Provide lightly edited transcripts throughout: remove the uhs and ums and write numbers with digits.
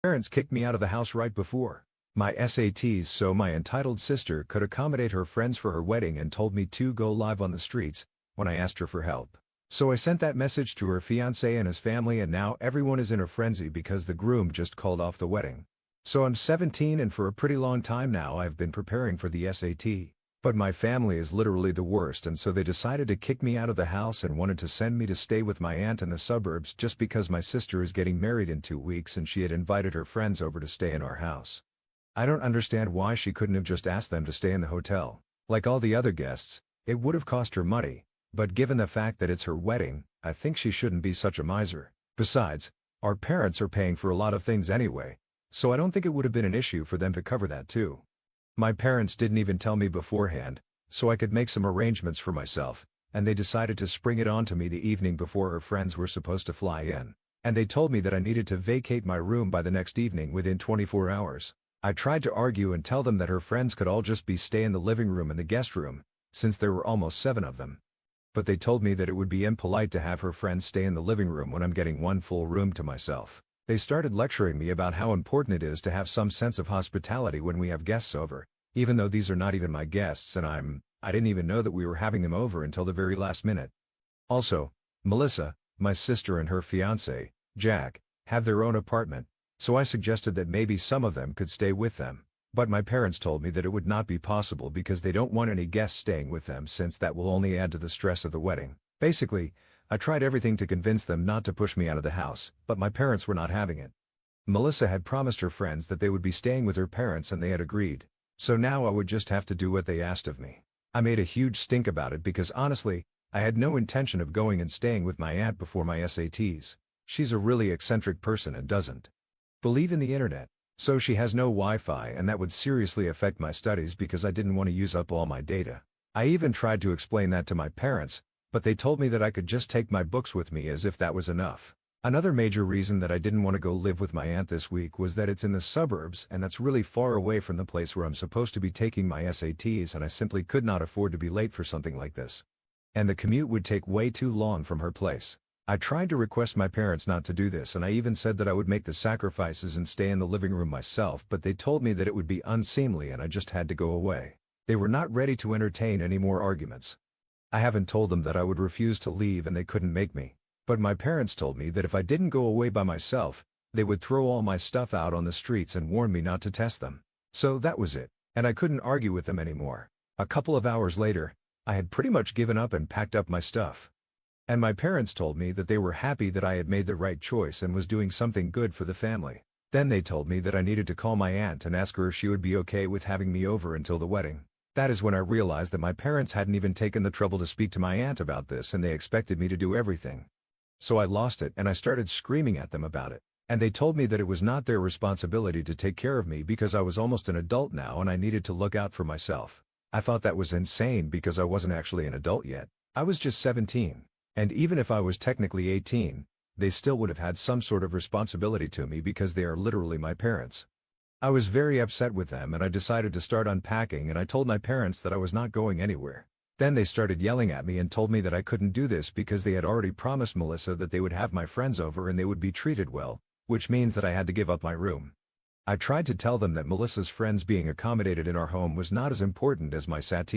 Parents kicked me out of the house right before my SATs so my entitled sister could accommodate her friends for her wedding and told me to go live on the streets when I asked her for help. So I sent that message to her fiancé and his family, and now everyone is in a frenzy because the groom just called off the wedding. So I'm 17 and for a pretty long time now I've been preparing for the SAT. But my family is literally the worst, and so they decided to kick me out of the house and wanted to send me to stay with my aunt in the suburbs just because my sister is getting married in 2 weeks and she had invited her friends over to stay in our house. I don't understand why she couldn't have just asked them to stay in the hotel. Like all the other guests, it would have cost her money, but given the fact that it's her wedding, I think she shouldn't be such a miser. Besides, our parents are paying for a lot of things anyway, so I don't think it would have been an issue for them to cover that too. My parents didn't even tell me beforehand, so I could make some arrangements for myself, and they decided to spring it on to me the evening before her friends were supposed to fly in. And they told me that I needed to vacate my room by the next evening within 24 hours. I tried to argue and tell them that her friends could all just stay in the living room and the guest room, since there were almost 7 of them. But they told me that it would be impolite to have her friends stay in the living room when I'm getting one full room to myself. They started lecturing me about how important it is to have some sense of hospitality when we have guests over, even though these are not even my guests and I didn't even know that we were having them over until the very last minute. Also, Melissa, my sister, and her fiancé, Jack, have their own apartment, so I suggested that maybe some of them could stay with them. But my parents told me that it would not be possible because they don't want any guests staying with them since that will only add to the stress of the wedding. Basically, I tried everything to convince them not to push me out of the house, but my parents were not having it. Melissa had promised her friends that they would be staying with her parents and they had agreed, so now I would just have to do what they asked of me. I made a huge stink about it because honestly, I had no intention of going and staying with my aunt before my SATs. She's a really eccentric person and doesn't believe in the internet, so she has no Wi-Fi, and that would seriously affect my studies because I didn't want to use up all my data. I even tried to explain that to my parents, but they told me that I could just take my books with me as if that was enough. Another major reason that I didn't want to go live with my aunt this week was that it's in the suburbs and that's really far away from the place where I'm supposed to be taking my SATs, and I simply could not afford to be late for something like this. And the commute would take way too long from her place. I tried to request my parents not to do this, and I even said that I would make the sacrifices and stay in the living room myself, but they told me that it would be unseemly and I just had to go away. They were not ready to entertain any more arguments. I haven't told them that I would refuse to leave and they couldn't make me. But my parents told me that if I didn't go away by myself, they would throw all my stuff out on the streets and warn me not to test them. So that was it, and I couldn't argue with them anymore. A couple of hours later, I had pretty much given up and packed up my stuff. And my parents told me that they were happy that I had made the right choice and was doing something good for the family. Then they told me that I needed to call my aunt and ask her if she would be okay with having me over until the wedding. That is when I realized that my parents hadn't even taken the trouble to speak to my aunt about this, and they expected me to do everything. So I lost it and I started screaming at them about it. And they told me that it was not their responsibility to take care of me because I was almost an adult now and I needed to look out for myself. I thought that was insane because I wasn't actually an adult yet. I was just 17. And even if I was technically 18, they still would have had some sort of responsibility to me because they are literally my parents. I was very upset with them and I decided to start unpacking, and I told my parents that I was not going anywhere. Then they started yelling at me and told me that I couldn't do this because they had already promised Melissa that they would have my friends over and they would be treated well, which means that I had to give up my room. I tried to tell them that Melissa's friends being accommodated in our home was not as important as my SAT,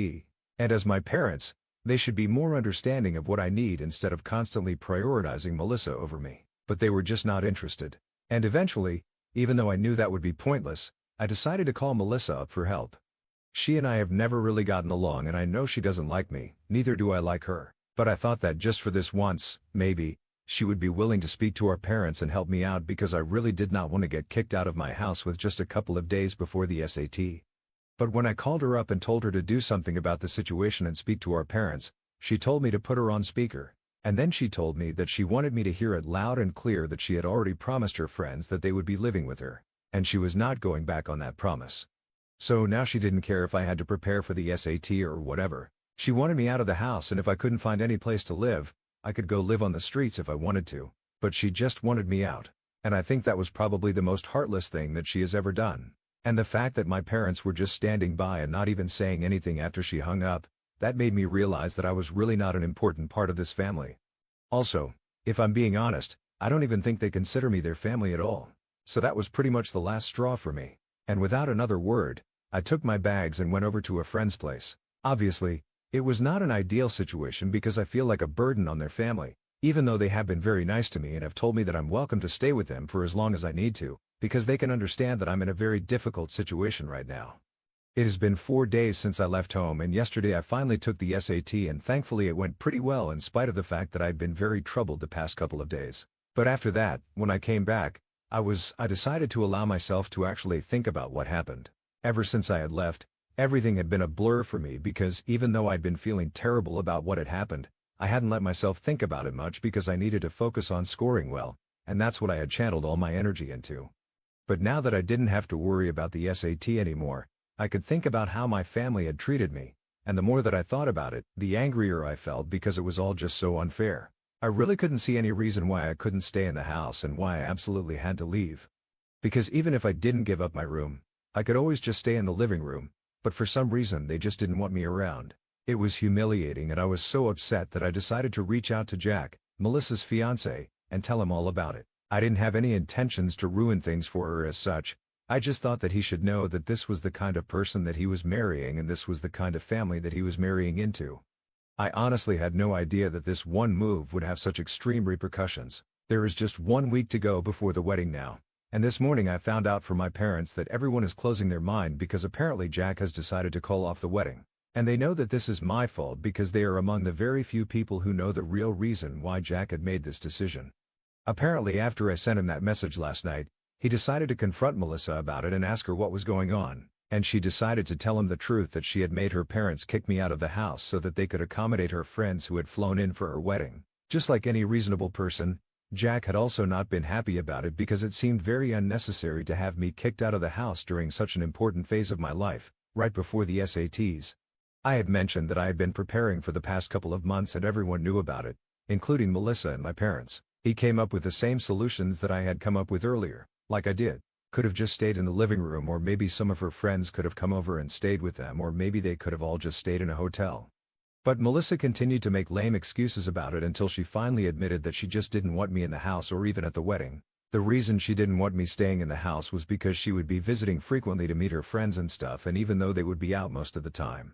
and as my parents, they should be more understanding of what I need instead of constantly prioritizing Melissa over me. But they were just not interested. And eventually, even though I knew that would be pointless, I decided to call Melissa up for help. She and I have never really gotten along and I know she doesn't like me, neither do I like her. But I thought that just for this once, maybe, she would be willing to speak to our parents and help me out because I really did not want to get kicked out of my house with just a couple of days before the SAT. But when I called her up and told her to do something about the situation and speak to our parents, she told me to put her on speaker. And then she told me that she wanted me to hear it loud and clear that she had already promised her friends that they would be living with her, and she was not going back on that promise. So now she didn't care if I had to prepare for the SAT or whatever. She wanted me out of the house, and if I couldn't find any place to live, I could go live on the streets if I wanted to. But she just wanted me out. And I think that was probably the most heartless thing that she has ever done. And the fact that my parents were just standing by and not even saying anything after she hung up, that made me realize that I was really not an important part of this family. Also, if I'm being honest, I don't even think they consider me their family at all. So that was pretty much the last straw for me. And without another word, I took my bags and went over to a friend's place. Obviously, it was not an ideal situation because I feel like a burden on their family, even though they have been very nice to me and have told me that I'm welcome to stay with them for as long as I need to, because they can understand that I'm in a very difficult situation right now. It has been 4 days since I left home, and yesterday I finally took the SAT, and thankfully it went pretty well in spite of the fact that I'd been very troubled the past couple of days. But after that, when I came back, I decided to allow myself to actually think about what happened. Ever since I had left, everything had been a blur for me because even though I'd been feeling terrible about what had happened, I hadn't let myself think about it much because I needed to focus on scoring well, and that's what I had channeled all my energy into. But now that I didn't have to worry about the SAT anymore, I could think about how my family had treated me, and the more that I thought about it, the angrier I felt because it was all just so unfair. I really couldn't see any reason why I couldn't stay in the house and why I absolutely had to leave. Because even if I didn't give up my room, I could always just stay in the living room, but for some reason they just didn't want me around. It was humiliating, and I was so upset that I decided to reach out to Jack, Melissa's fiancé, and tell him all about it. I didn't have any intentions to ruin things for her as such. I just thought that he should know that this was the kind of person that he was marrying and this was the kind of family that he was marrying into. I honestly had no idea that this one move would have such extreme repercussions. There is just 1 week to go before the wedding now, and this morning I found out from my parents that everyone is closing their mind because apparently Jack has decided to call off the wedding. And they know that this is my fault because they are among the very few people who know the real reason why Jack had made this decision. Apparently after I sent him that message last night, he decided to confront Melissa about it and ask her what was going on, and she decided to tell him the truth that she had made her parents kick me out of the house so that they could accommodate her friends who had flown in for her wedding. Just like any reasonable person, Jack had also not been happy about it because it seemed very unnecessary to have me kicked out of the house during such an important phase of my life, right before the SATs. I had mentioned that I had been preparing for the past couple of months and everyone knew about it, including Melissa and my parents. He came up with the same solutions that I had come up with earlier, like I did. Could have just stayed in the living room, or maybe some of her friends could have come over and stayed with them, or maybe they could have all just stayed in a hotel. But Melissa continued to make lame excuses about it until she finally admitted that she just didn't want me in the house or even at the wedding. The reason she didn't want me staying in the house was because she would be visiting frequently to meet her friends and stuff, and even though they would be out most of the time,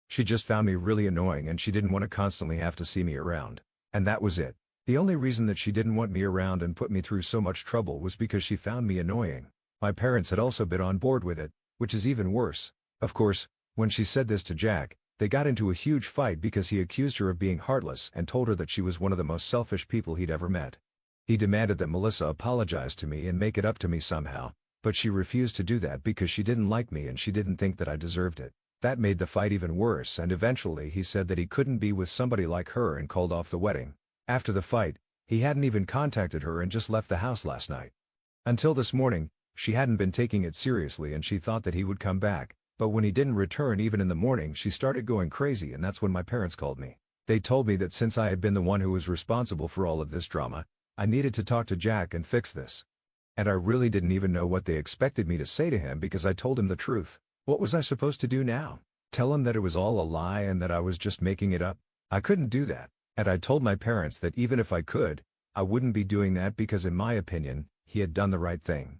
she just found me really annoying and she didn't want to constantly have to see me around. And that was it. The only reason that she didn't want me around and put me through so much trouble was because she found me annoying. My parents had also been on board with it, which is even worse. Of course, when she said this to Jack, they got into a huge fight because he accused her of being heartless and told her that she was one of the most selfish people he'd ever met. He demanded that Melissa apologize to me and make it up to me somehow, but she refused to do that because she didn't like me and she didn't think that I deserved it. That made the fight even worse, and eventually he said that he couldn't be with somebody like her and called off the wedding. After the fight, he hadn't even contacted her and just left the house last night. Until this morning, she hadn't been taking it seriously and she thought that he would come back, but when he didn't return even in the morning, she started going crazy, and that's when my parents called me. They told me that since I had been the one who was responsible for all of this drama, I needed to talk to Jack and fix this. And I really didn't even know what they expected me to say to him because I told him the truth. What was I supposed to do now? Tell him that it was all a lie and that I was just making it up? I couldn't do that. And I told my parents that even if I could, I wouldn't be doing that because in my opinion, he had done the right thing.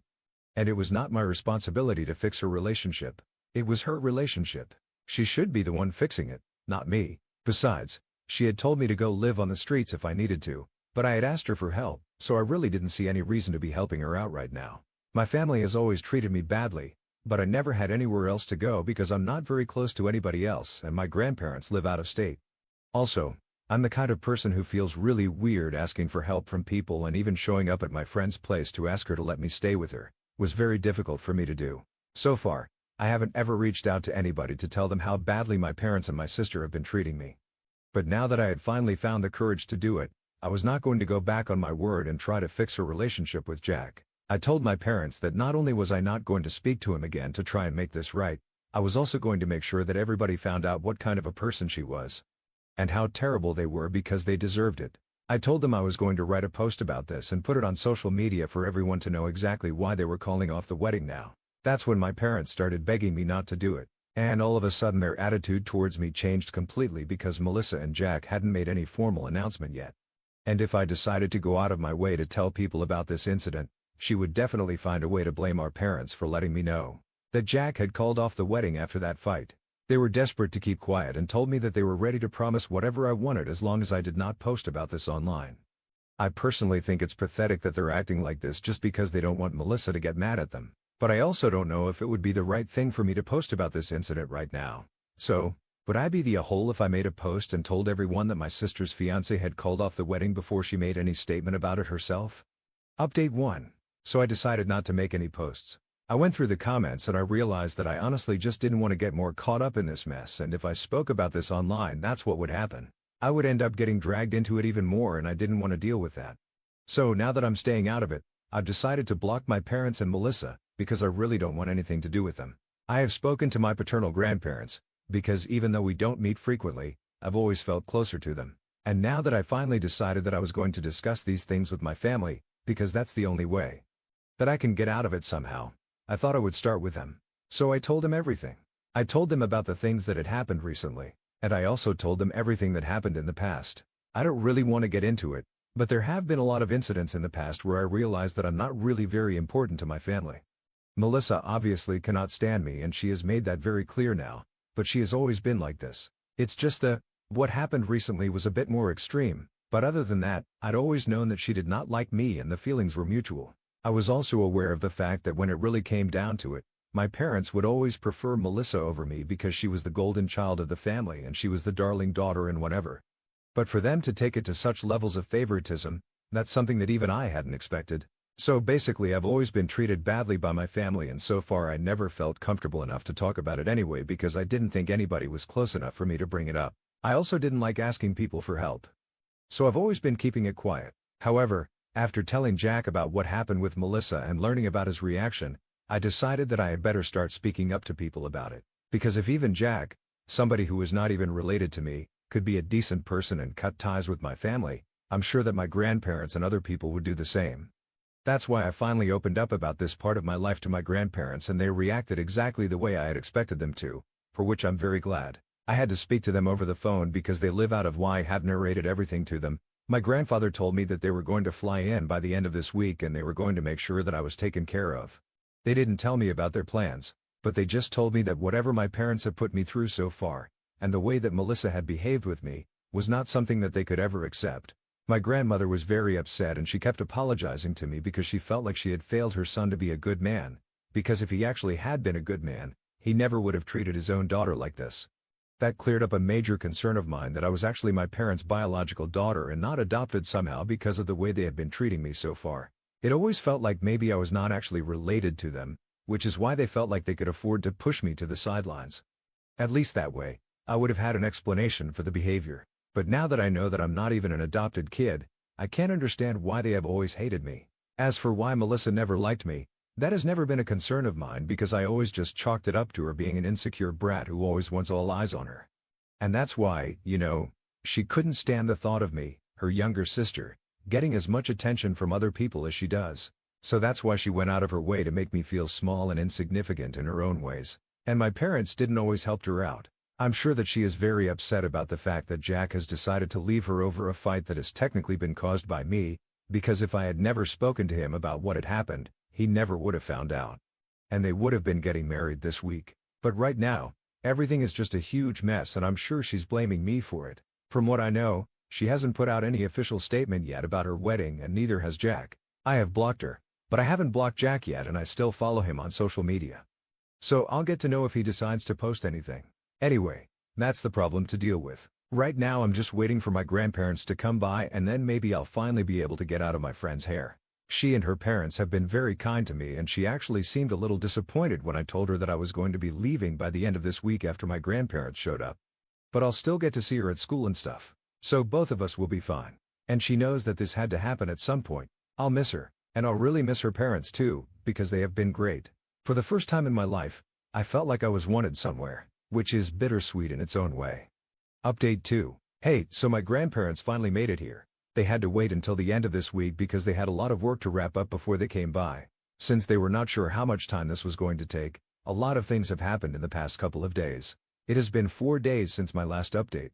And it was not my responsibility to fix her relationship. It was her relationship. She should be the one fixing it, not me. Besides, she had told me to go live on the streets if I needed to, but I had asked her for help, so I really didn't see any reason to be helping her out right now. My family has always treated me badly, but I never had anywhere else to go because I'm not very close to anybody else and my grandparents live out of state. Also, I'm the kind of person who feels really weird asking for help from people, and even showing up at my friend's place to ask her to let me stay with her was very difficult for me to do. So far, I haven't ever reached out to anybody to tell them how badly my parents and my sister have been treating me. But now that I had finally found the courage to do it, I was not going to go back on my word and try to fix her relationship with Jack. I told my parents that not only was I not going to speak to him again to try and make this right, I was also going to make sure that everybody found out what kind of a person she was. And how terrible they were because they deserved it. I told them I was going to write a post about this and put it on social media for everyone to know exactly why they were calling off the wedding now. That's when my parents started begging me not to do it. And all of a sudden their attitude towards me changed completely because Melissa and Jack hadn't made any formal announcement yet. And if I decided to go out of my way to tell people about this incident, she would definitely find a way to blame our parents for letting me know that Jack had called off the wedding after that fight. They were desperate to keep quiet and told me that they were ready to promise whatever I wanted as long as I did not post about this online. I personally think it's pathetic that they're acting like this just because they don't want Melissa to get mad at them, but I also don't know if it would be the right thing for me to post about this incident right now. So, would I be the a-hole if I made a post and told everyone that my sister's fiancé had called off the wedding before she made any statement about it herself? Update 1. So I decided not to make any posts. I went through the comments and I realized that I honestly just didn't want to get more caught up in this mess, and if I spoke about this online, that's what would happen. I would end up getting dragged into it even more, and I didn't want to deal with that. So now that I'm staying out of it, I've decided to block my parents and Melissa, because I really don't want anything to do with them. I have spoken to my paternal grandparents, because even though we don't meet frequently, I've always felt closer to them. And now that I finally decided that I was going to discuss these things with my family, because that's the only way that I can get out of it somehow, I thought I would start with them. So I told them everything. I told them about the things that had happened recently, and I also told them everything that happened in the past. I don't really want to get into it, but there have been a lot of incidents in the past where I realized that I'm not really very important to my family. Melissa obviously cannot stand me, and she has made that very clear now, but she has always been like this. It's just what happened recently was a bit more extreme, but other than that, I'd always known that she did not like me and the feelings were mutual. I was also aware of the fact that when it really came down to it, my parents would always prefer Melissa over me because she was the golden child of the family and she was the darling daughter and whatever. But for them to take it to such levels of favoritism, that's something that even I hadn't expected. So basically I've always been treated badly by my family, and so far I never felt comfortable enough to talk about it anyway because I didn't think anybody was close enough for me to bring it up. I also didn't like asking people for help. So I've always been keeping it quiet. However, after telling Jack about what happened with Melissa and learning about his reaction, I decided that I had better start speaking up to people about it. Because if even Jack, somebody who is not even related to me, could be a decent person and cut ties with my family, I'm sure that my grandparents and other people would do the same. That's why I finally opened up about this part of my life to my grandparents, and they reacted exactly the way I had expected them to, for which I'm very glad. I had to speak to them over the phone because they live out of why I have narrated everything to them. My grandfather told me that they were going to fly in by the end of this week and they were going to make sure that I was taken care of. They didn't tell me about their plans, but they just told me that whatever my parents have put me through so far, and the way that Melissa had behaved with me, was not something that they could ever accept. My grandmother was very upset and she kept apologizing to me because she felt like she had failed her son to be a good man, because if he actually had been a good man, he never would have treated his own daughter like this. That cleared up a major concern of mine that I was actually my parents' biological daughter and not adopted somehow because of the way they had been treating me so far. It always felt like maybe I was not actually related to them, which is why they felt like they could afford to push me to the sidelines. At least that way, I would have had an explanation for the behavior. But now that I know that I'm not even an adopted kid, I can't understand why they have always hated me. As for why Melissa never liked me, that has never been a concern of mine because I always just chalked it up to her being an insecure brat who always wants all eyes on her. And that's why, she couldn't stand the thought of me, her younger sister, getting as much attention from other people as she does. So that's why she went out of her way to make me feel small and insignificant in her own ways. And my parents didn't always help her out. I'm sure that she is very upset about the fact that Jack has decided to leave her over a fight that has technically been caused by me, because if I had never spoken to him about what had happened, he never would have found out. And they would have been getting married this week. But right now, everything is just a huge mess and I'm sure she's blaming me for it. From what I know, she hasn't put out any official statement yet about her wedding and neither has Jack. I have blocked her, but I haven't blocked Jack yet and I still follow him on social media. So I'll get to know if he decides to post anything. Anyway, that's the problem to deal with. Right now I'm just waiting for my grandparents to come by and then maybe I'll finally be able to get out of my friend's hair. She and her parents have been very kind to me and she actually seemed a little disappointed when I told her that I was going to be leaving by the end of this week after my grandparents showed up. But I'll still get to see her at school and stuff. So both of us will be fine. And she knows that this had to happen at some point. I'll miss her, and I'll really miss her parents too, because they have been great. For the first time in my life, I felt like I was wanted somewhere, which is bittersweet in its own way. Update 2. Hey, so my grandparents finally made it here. They had to wait until the end of this week because they had a lot of work to wrap up before they came by. Since they were not sure how much time this was going to take, a lot of things have happened in the past couple of days. It has been 4 days since my last update.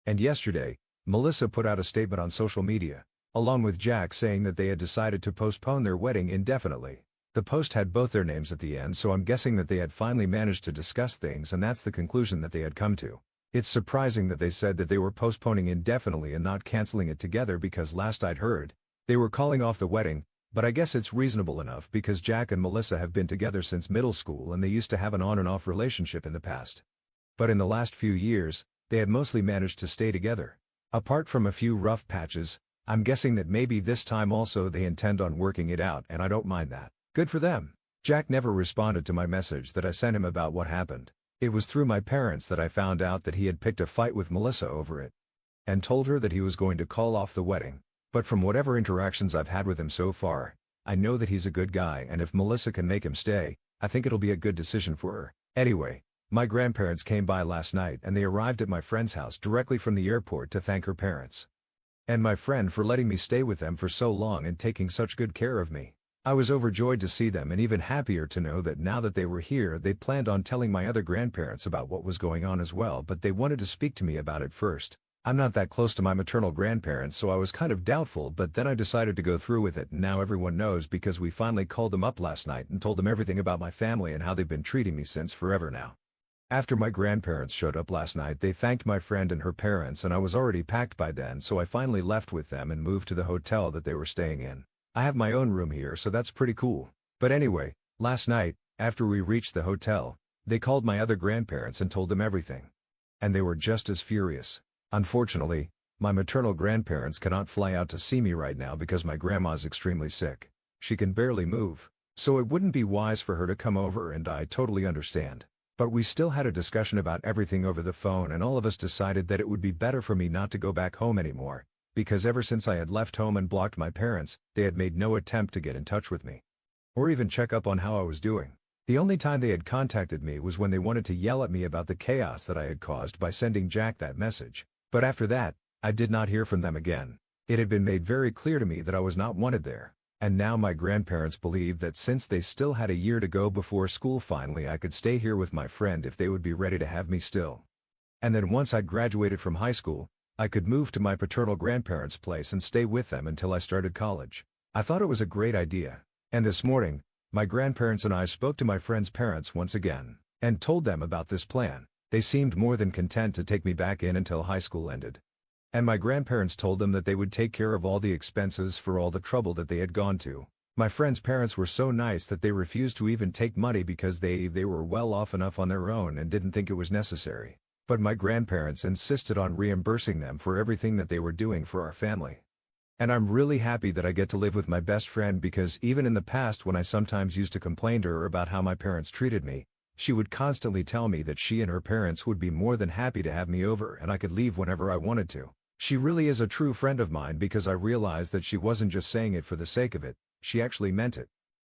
And yesterday, Melissa put out a statement on social media. along with Jack saying that they had decided to postpone their wedding indefinitely. The post had both their names at the end, so I'm guessing that they had finally managed to discuss things, and that's the conclusion that they had come to. It's surprising that they said that they were postponing indefinitely and not canceling it together, because last I'd heard, they were calling off the wedding, but I guess it's reasonable enough because Jack and Melissa have been together since middle school and they used to have an on and off relationship in the past. But in the last few years, they had mostly managed to stay together. Apart from a few rough patches, I'm guessing that maybe this time also they intend on working it out, and I don't mind that. Good for them. Jack never responded to my message that I sent him about what happened. It was through my parents that I found out that he had picked a fight with Melissa over it, and told her that he was going to call off the wedding. But from whatever interactions I've had with him so far, I know that he's a good guy, and if Melissa can make him stay, I think it'll be a good decision for her. Anyway, my grandparents came by last night and they arrived at my friend's house directly from the airport to thank her parents and my friend for letting me stay with them for so long and taking such good care of me. I was overjoyed to see them and even happier to know that now that they were here they planned on telling my other grandparents about what was going on as well, but they wanted to speak to me about it first. I'm not that close to my maternal grandparents, so I was kind of doubtful, but then I decided to go through with it, and now everyone knows because we finally called them up last night and told them everything about my family and how they've been treating me since forever now. After my grandparents showed up last night, they thanked my friend and her parents, and I was already packed by then, so I finally left with them and moved to the hotel that they were staying in. I have my own room here, so that's pretty cool. But anyway, last night, after we reached the hotel, they called my other grandparents and told them everything. And they were just as furious. Unfortunately, my maternal grandparents cannot fly out to see me right now because my grandma's extremely sick. She can barely move, so it wouldn't be wise for her to come over, and I totally understand. But we still had a discussion about everything over the phone, and all of us decided that it would be better for me not to go back home anymore, because ever since I had left home and blocked my parents, they had made no attempt to get in touch with me, or even check up on how I was doing. The only time they had contacted me was when they wanted to yell at me about the chaos that I had caused by sending Jack that message. But after that, I did not hear from them again. It had been made very clear to me that I was not wanted there. And now my grandparents believed that since they still had a year to go before school, finally I could stay here with my friend if they would be ready to have me still. And then once I graduated from high school, I could move to my paternal grandparents' place and stay with them until I started college. I thought it was a great idea. And this morning, my grandparents and I spoke to my friend's parents once again, and told them about this plan. They seemed more than content to take me back in until high school ended. And my grandparents told them that they would take care of all the expenses for all the trouble that they had gone to. My friend's parents were so nice that they refused to even take money because they were well off enough on their own and didn't think it was necessary. But my grandparents insisted on reimbursing them for everything that they were doing for our family. And I'm really happy that I get to live with my best friend, because even in the past when I sometimes used to complain to her about how my parents treated me, she would constantly tell me that she and her parents would be more than happy to have me over and I could leave whenever I wanted to. She really is a true friend of mine, because I realized that she wasn't just saying it for the sake of it, she actually meant it.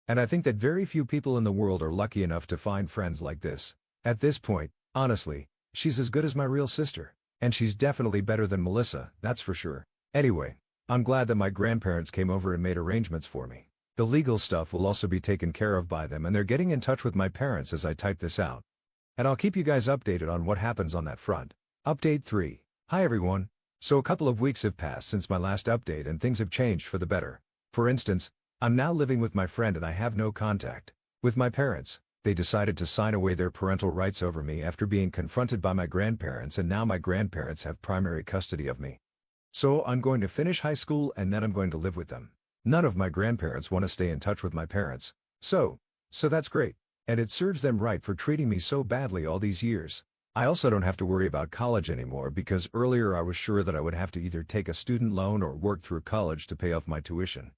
And I think that very few people in the world are lucky enough to find friends like this. At this point, honestly, she's as good as my real sister. And she's definitely better than Melissa, that's for sure. Anyway, I'm glad that my grandparents came over and made arrangements for me. The legal stuff will also be taken care of by them, and they're getting in touch with my parents as I type this out. And I'll keep you guys updated on what happens on that front. Update 3. Hi everyone. So a couple of weeks have passed since my last update and things have changed for the better. For instance, I'm now living with my friend and I have no contact with my parents. They decided to sign away their parental rights over me after being confronted by my grandparents, and now my grandparents have primary custody of me. So I'm going to finish high school and then I'm going to live with them. None of my grandparents want to stay in touch with my parents. So that's great. And it serves them right for treating me so badly all these years. I also don't have to worry about college anymore, because earlier I was sure that I would have to either take a student loan or work through college to pay off my tuition.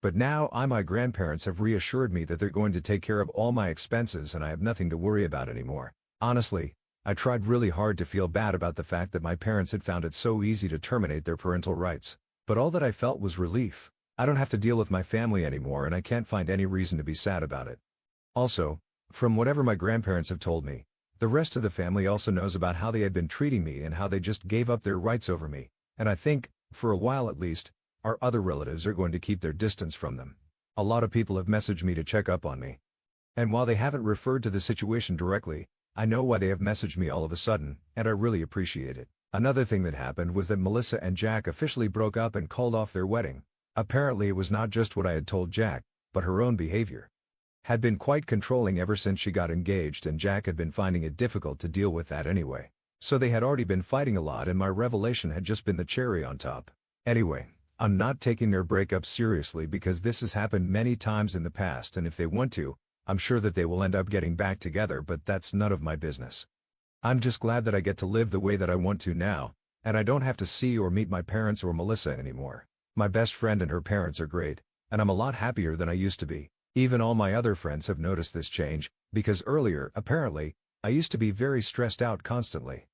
But now my grandparents have reassured me that they're going to take care of all my expenses and I have nothing to worry about anymore. Honestly, I tried really hard to feel bad about the fact that my parents had found it so easy to terminate their parental rights. But all that I felt was relief. I don't have to deal with my family anymore and I can't find any reason to be sad about it. Also, from whatever my grandparents have told me, the rest of the family also knows about how they had been treating me and how they just gave up their rights over me, and I think, for a while at least, our other relatives are going to keep their distance from them. A lot of people have messaged me to check up on me. And while they haven't referred to the situation directly, I know why they have messaged me all of a sudden, and I really appreciate it. Another thing that happened was that Melissa and Jack officially broke up and called off their wedding. Apparently it was not just what I had told Jack, but her own behavior had been quite controlling ever since she got engaged, and Jack had been finding it difficult to deal with that anyway. So they had already been fighting a lot, and my revelation had just been the cherry on top. Anyway, I'm not taking their breakup seriously because this has happened many times in the past, and if they want to, I'm sure that they will end up getting back together, but that's none of my business. I'm just glad that I get to live the way that I want to now, and I don't have to see or meet my parents or Melissa anymore. My best friend and her parents are great, and I'm a lot happier than I used to be. Even all my other friends have noticed this change, because earlier, apparently, I used to be very stressed out constantly.